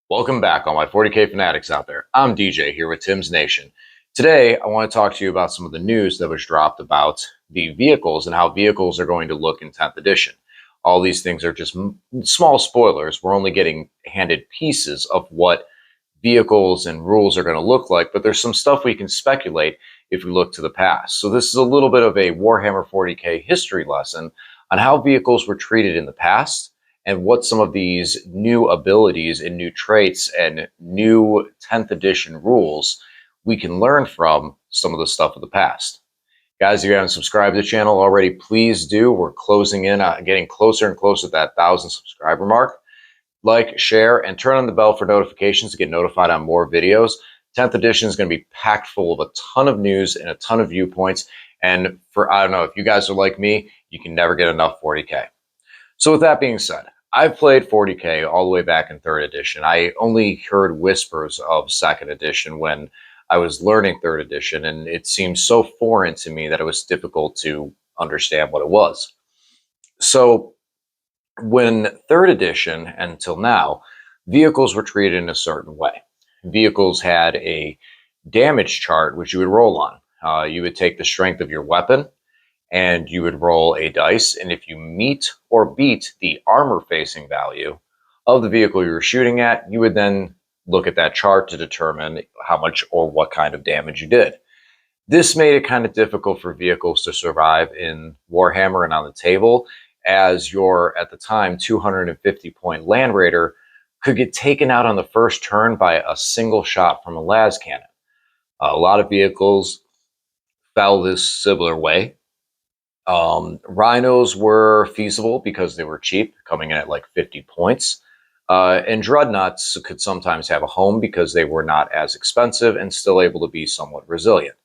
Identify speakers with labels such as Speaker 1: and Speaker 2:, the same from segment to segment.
Speaker 1: Welcome back, all my 40K fanatics out there. I'm DJ here with Tim's Nation. Today, I want to talk to you about some of the news that was dropped about the vehicles and how vehicles are going to look in 10th edition. All these things are just small spoilers. We're only getting handed pieces of what vehicles and rules are going to look like, but there's some stuff we can speculate if we look to the past. So this is a little bit of a Warhammer 40K history lesson on how vehicles were treated in the past and what some of these new abilities and new traits and new 10th edition rules we can learn from some of the stuff of the past. Guys, if you haven't subscribed to the channel already, please do. We're closing in, getting closer and closer to that 1,000 subscriber mark. Like, share, and turn on the bell for notifications to get notified on more videos. 10th edition is going to be packed full of a ton of news and a ton of viewpoints. And I don't know, if you guys are like me, you can never get enough 40K. So with that being said, I've played 40K all the way back in 3rd edition. I only heard whispers of 2nd edition when I was learning 3rd edition, and it seemed so foreign to me that it was difficult to understand what it was. So when 3rd edition until now, vehicles were treated in a certain way. Vehicles had a damage chart which you would roll on. You would take the strength of your weapon and you would roll a dice, and if you meet or beat the armor facing value of the vehicle you were shooting at, you would then look at that chart to determine how much or what kind of damage you did. This made it kind of difficult for vehicles to survive in Warhammer and on the table, as your, at the time, 250-point Land Raider could get taken out on the first turn by a single shot from a las cannon. A lot of vehicles fell this similar way. Rhinos were feasible because they were cheap, coming in at like 50 points. And dreadnoughts could sometimes have a home because they were not as expensive and still able to be somewhat resilient.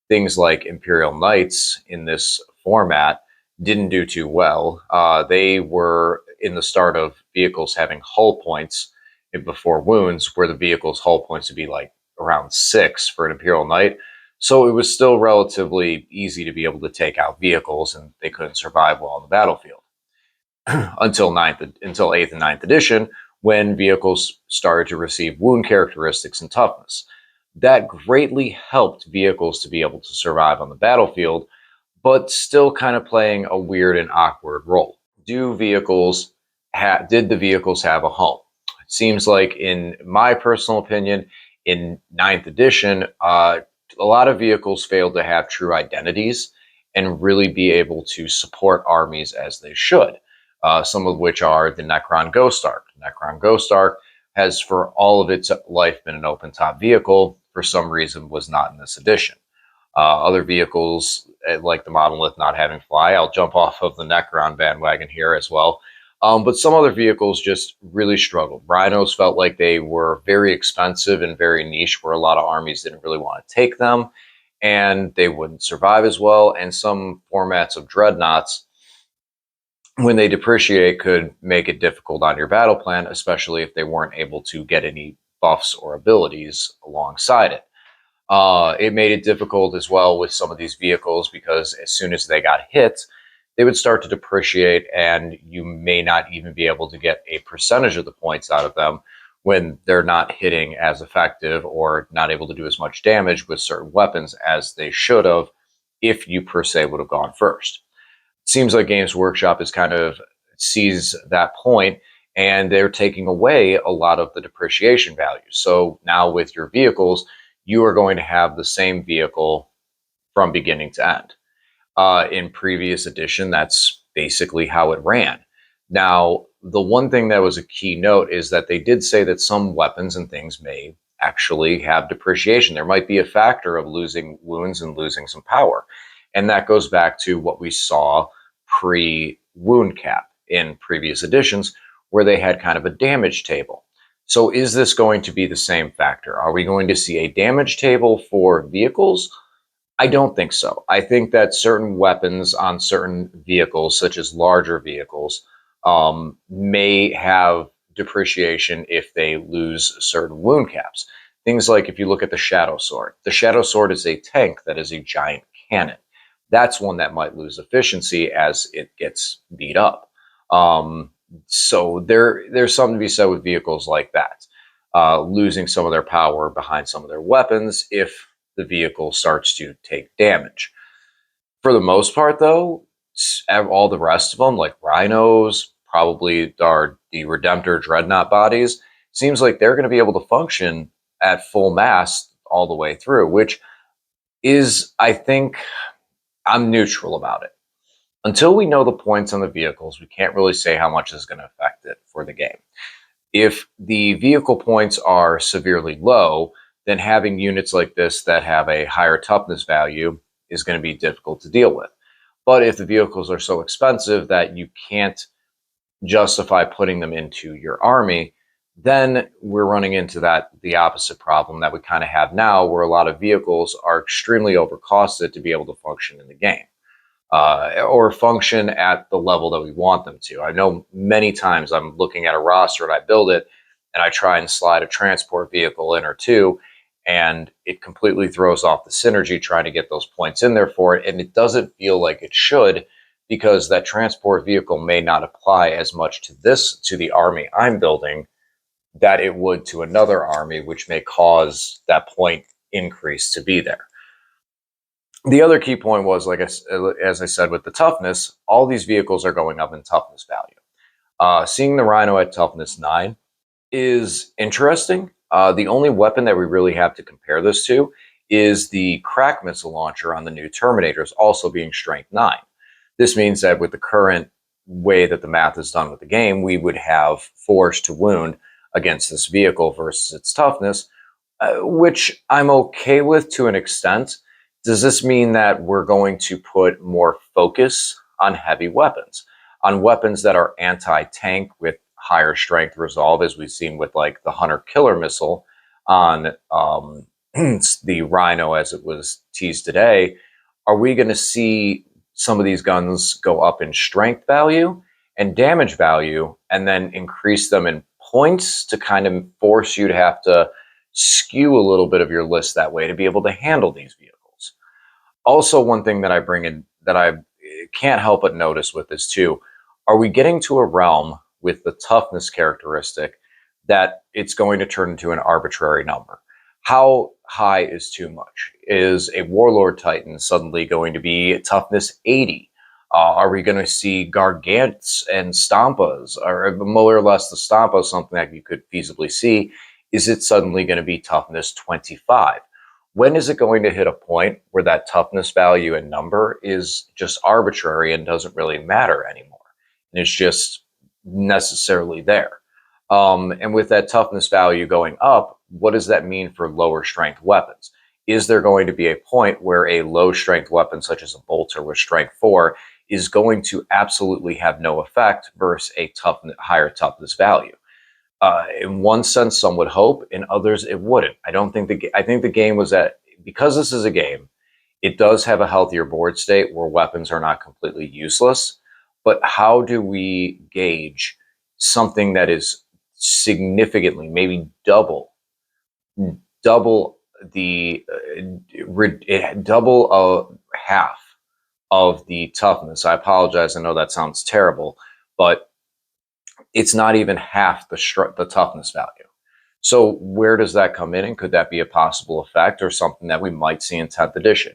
Speaker 1: Things like Imperial Knights in this format didn't do too well. They were in the start of vehicles having hull points before wounds, where the vehicle's hull points would be like around 6 for an Imperial Knight. So it was still relatively easy to be able to take out vehicles, and they couldn't survive well on the battlefield until 8th and 9th edition, when vehicles started to receive wound characteristics and toughness. That greatly helped vehicles to be able to survive on the battlefield, but still kind of playing a weird and awkward role. Did the vehicles have a home? It seems like, in my personal opinion, in 9th edition, a lot of vehicles failed to have true identities and really be able to support armies as they should. Some of which are the Necron Ghost Ark. Necron Ghost Ark has, for all of its life, been an open top vehicle. For some reason, was not in this edition. Other vehicles, like the Monolith not having fly, I'll jump off of the Necron bandwagon here as well. But some other vehicles just really struggled. Rhinos felt like they were very expensive and very niche, where a lot of armies didn't really want to take them, and they wouldn't survive as well. And some formats of dreadnoughts, when they depreciate, could make it difficult on your battle plan, especially if they weren't able to get any buffs or abilities alongside it. It made it difficult as well with some of these vehicles, because as soon as they got hit, they would start to depreciate, and you may not even be able to get a percentage of the points out of them when they're not hitting as effective or not able to do as much damage with certain weapons as they should have if you per se would have gone first. It seems like Games Workshop is kind of sees that point, and they're taking away a lot of the depreciation value. So now with your vehicles, you are going to have the same vehicle from beginning to end. In previous edition, that's basically how it ran. Now, the one thing that was a key note is that they did say that some weapons and things may actually have depreciation. There might be a factor of losing wounds and losing some power. And that goes back to what we saw pre-wound cap in previous editions, where they had kind of a damage table. So is this going to be the same factor? Are we going to see a damage table for vehicles? I don't think so. I think that certain weapons on certain vehicles, such as larger vehicles, may have depreciation if they lose certain wound caps. Things like, if you look at the Shadow Sword is a tank that is a giant cannon. That's one that might lose efficiency as it gets beat up. So there's something to be said with vehicles like that. losing some of their power behind some of their weapons if the vehicle starts to take damage. For the most part, though, all the rest of them, like rhinos, probably are the Redemptor Dreadnought bodies, seems like they're going to be able to function at full mass all the way through, which is, I think, I'm neutral about it. Until we know the points on the vehicles, we can't really say how much is going to affect it for the game. If the vehicle points are severely low, then having units like this that have a higher toughness value is going to be difficult to deal with. But if the vehicles are so expensive that you can't justify putting them into your army, then we're running into the opposite problem that we kind of have now, where a lot of vehicles are extremely overcosted to be able to function in the game. Or function at the level that we want them to. I know many times I'm looking at a roster and I build it and I try and slide a transport vehicle in or two, and it completely throws off the synergy trying to get those points in there for it. And it doesn't feel like it should, because that transport vehicle may not apply as much to the army I'm building that it would to another army, which may cause that point increase to be there. The other key point was, as I said, with the toughness, all these vehicles are going up in toughness value. Seeing the Rhino at toughness 9 is interesting. The only weapon that we really have to compare this to is the crack missile launcher on the new Terminators, also being strength 9. This means that with the current way that the math is done with the game, we would have force to wound against this vehicle versus its toughness, which I'm okay with to an extent. Does this mean that we're going to put more focus on heavy weapons, on weapons that are anti-tank with higher strength resolve, as we've seen with like the Hunter Killer missile on the Rhino as it was teased today? Are we going to see some of these guns go up in strength value and damage value and then increase them in points to kind of force you to have to skew a little bit of your list that way to be able to handle these vehicles? Also, one thing that I bring in that I can't help but notice with this too, are we getting to a realm with the toughness characteristic that it's going to turn into an arbitrary number? How high is too much? Is a Warlord Titan suddenly going to be toughness 80? Are we going to see Gargants and Stampas, or more or less the Stampa, something that you could feasibly see? Is it suddenly going to be toughness 25? When is it going to hit a point where that toughness value and number is just arbitrary and doesn't really matter anymore? And it's just necessarily there. And with that toughness value going up, what does that mean for lower strength weapons? Is there going to be a point where a low strength weapon, such as a bolter with strength 4, is going to absolutely have no effect versus a higher toughness value? In one sense, some would hope. In others, it wouldn't. I think the game was because this is a game, it does have a healthier board state where weapons are not completely useless. But how do we gauge something that is significantly, maybe double the half of the toughness? I apologize. I know that sounds terrible, but it's not even half the toughness value. So where does that come in? And could that be a possible effect or something that we might see in 10th edition?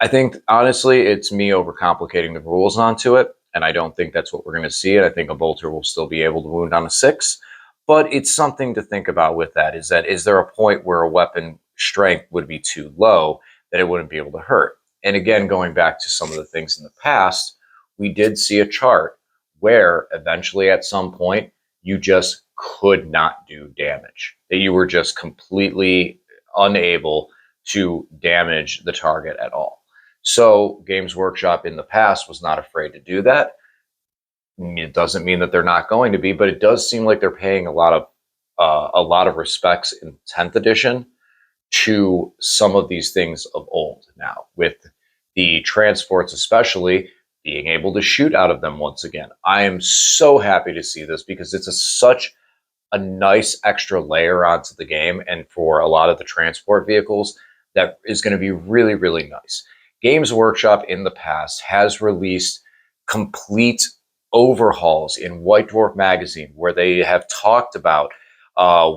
Speaker 1: I think, honestly, it's me overcomplicating the rules onto it. And I don't think that's what we're going to see. And I think a bolter will still be able to wound on a 6. But it's something to think about with that. Is there a point where a weapon strength would be too low that it wouldn't be able to hurt? And again, going back to some of the things in the past, we did see a chart where eventually at some point you just could not do damage, that you were just completely unable to damage the target at all. So Games Workshop in the past was not afraid to do that. It doesn't mean that they're not going to be, but it does seem like they're paying a lot of respects in 10th edition to some of these things of old now, with the transports especially being able to shoot out of them once again. I am so happy to see this because it's such a nice extra layer onto the game, and for a lot of the transport vehicles, that is going to be really, really nice. Games Workshop in the past has released complete overhauls in White Dwarf magazine where they have talked about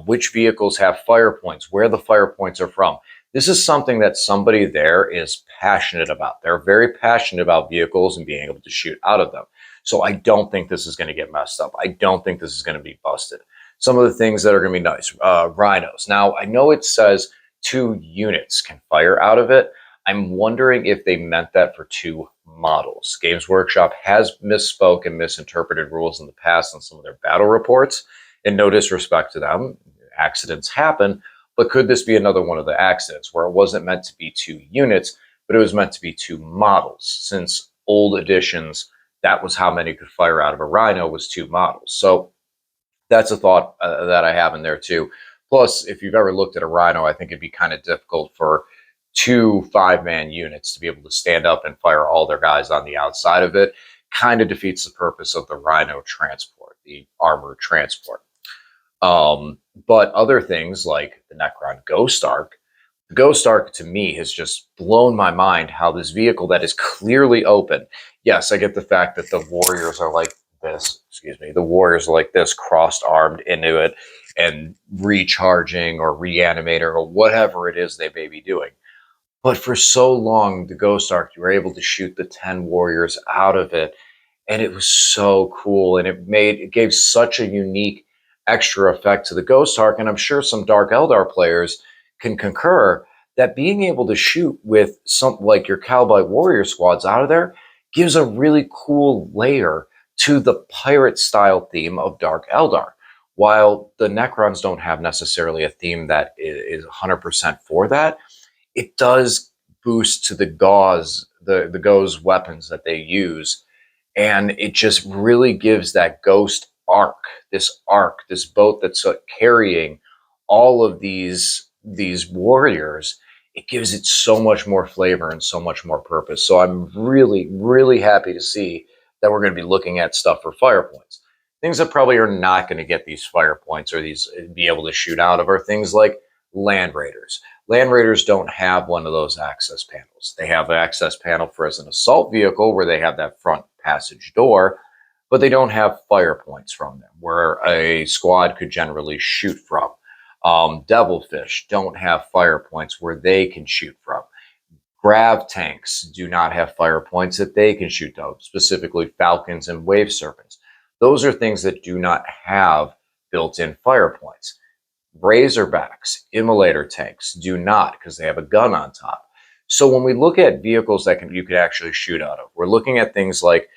Speaker 1: which vehicles have fire points, where the fire points are from. This is something that somebody there is passionate about. They're very passionate about vehicles and being able to shoot out of them. So I don't think this is going to get messed up. I don't think this is going to be busted. Some of the things that are going to be nice, rhinos. Now, I know it says 2 units can fire out of it. I'm wondering if they meant that for 2 models. Games Workshop has misspoke and misinterpreted rules in the past on some of their battle reports. And no disrespect to them, accidents happen. But could this be another one of the accidents where it wasn't meant to be 2 units, but it was meant to be 2 models? Since old editions, that was how many could fire out of a Rhino, was 2 models. So that's a thought that I have in there too. Plus, if you've ever looked at a Rhino, I think it'd be kind of difficult for 2 5-man units to be able to stand up and fire all their guys on the outside of it. Kind of defeats the purpose of the Rhino transport, the armored transport. But other things like the Necron Ghost Arc, the Ghost Arc to me has just blown my mind how this vehicle that is clearly open. Yes, I get the fact that the warriors are like this, the warriors are like this, crossed armed into it and recharging or reanimating or whatever it is they may be doing. But for so long, the Ghost Arc, you were able to shoot the 10 warriors out of it. And it was so cool. And it gave such a unique extra effect to the Ghost Arc. And I'm sure some Dark Eldar players can concur that being able to shoot with something like your Cowboy Warrior squads out of there gives a really cool layer to the pirate style theme of Dark Eldar. While the Necrons don't have necessarily a theme that is 100% for that, it does boost to the Gauze weapons that they use. And it just really gives that Ghost arc, this boat that's carrying all of these warriors. It gives it so much more flavor and so much more purpose. So I'm really, really happy to see that we're going to be looking at stuff for fire points. Things that probably are not going to get these fire points or these be able to shoot out of are things like Land Raiders. Land Raiders don't have one of those access panels. They have an access panel for as an assault vehicle where they have that front passage door, but they don't have fire points from them where a squad could generally shoot from. Devilfish don't have fire points where they can shoot from. Grav tanks do not have fire points that they can shoot from, specifically Falcons and Wave Serpents. Those are things that do not have built-in fire points. Razorbacks, immolator tanks do not, because they have a gun on top. So when we look at vehicles that you could actually shoot out of, we're looking at things like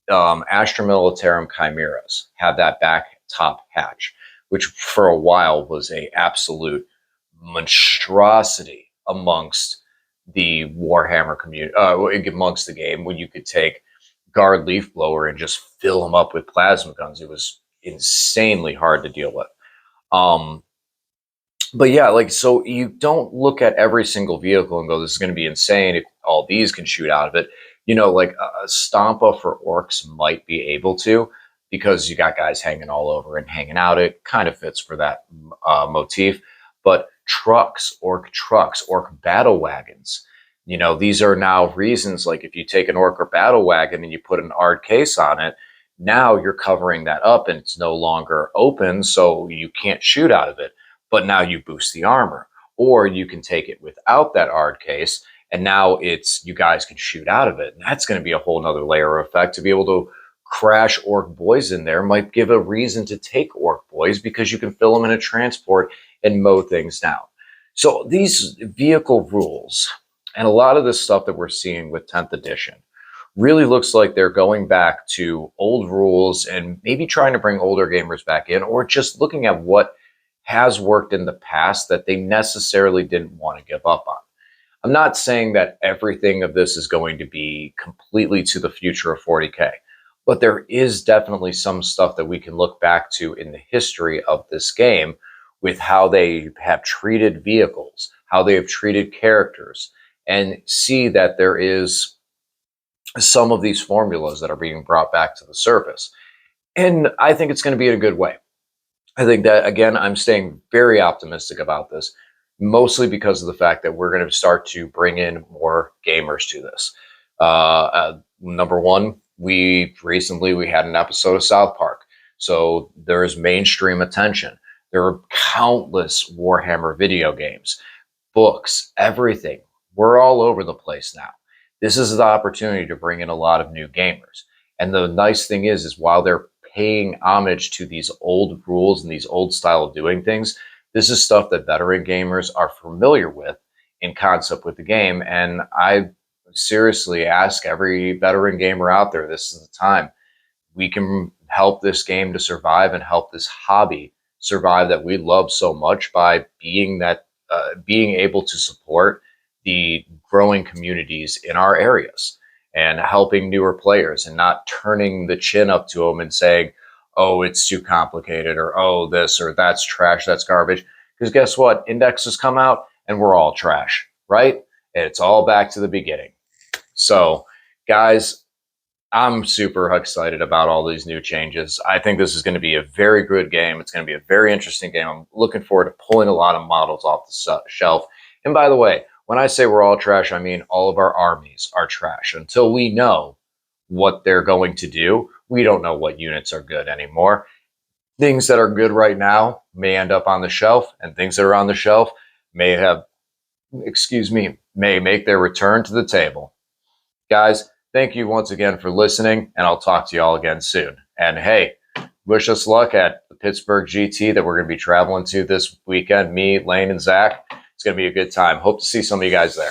Speaker 1: Astra Militarum Chimeras have that back top hatch, which for a while was a absolute monstrosity amongst the Warhammer community, amongst the game, when you could take Guard Leaf Blower and just fill them up with plasma guns. It was insanely hard to deal with. But yeah, like, so you don't look at every single vehicle and go, this is going to be insane if all these can shoot out of it. You know, like a Stompa for orcs might be able to, because you got guys hanging all over and hanging out. It kind of fits for that motif. But orc battle wagons, you know, these are now reasons, like if you take an orc or battle wagon and you put an ARD case on it, now you're covering that up and it's no longer open, so you can't shoot out of it. But now you boost the armor. Or you can take it without that ARD case, and now it's you guys can shoot out of it. And that's going to be a whole nother layer of effect. To be able to crash orc boys in there might give a reason to take orc boys, because you can fill them in a transport and mow things down. So these vehicle rules and a lot of this stuff that we're seeing with 10th edition really looks like they're going back to old rules and maybe trying to bring older gamers back in, or just looking at what has worked in the past that they necessarily didn't want to give up on. I'm not saying that everything of this is going to be completely to the future of 40K, but there is definitely some stuff that we can look back to in the history of this game with how they have treated vehicles, how they have treated characters, and see that there is some of these formulas that are being brought back to the surface. And I think it's going to be in a good way. I think that, again, I'm staying very optimistic about this, mostly because of the fact that we're going to start to bring in more gamers to this. Number one, we had an episode of South Park, so there's mainstream attention. There are countless Warhammer video games, books, everything. We're all over the place now. This is the opportunity to bring in a lot of new gamers. And the nice thing is while they're paying homage to these old rules and these old style of doing things, this is stuff that veteran gamers are familiar with in concept with the game. And I seriously ask every veteran gamer out there, this is the time we can help this game to survive and help this hobby survive that we love so much by being able to support the growing communities in our areas and helping newer players and not turning the chin up to them and saying, oh, it's too complicated, or oh, this or that's trash, that's garbage. Because guess what? Indexes come out and we're all trash, right? And it's all back to the beginning. So, guys, I'm super excited about all these new changes. I think this is going to be a very good game. It's going to be a very interesting game. I'm looking forward to pulling a lot of models off the shelf. And by the way, when I say we're all trash, I mean all of our armies are trash. Until we know what they're going to do, we don't know what units are good anymore. Things that are good right now may end up on the shelf, and things that are on the shelf may make their return to the table. Guys, thank you once again for listening, and I'll talk to you all again soon. And hey, wish us luck at the Pittsburgh GT that we're going to be traveling to this weekend. Me, Lane, and Zach. It's going to be a good time. Hope to see some of you guys there.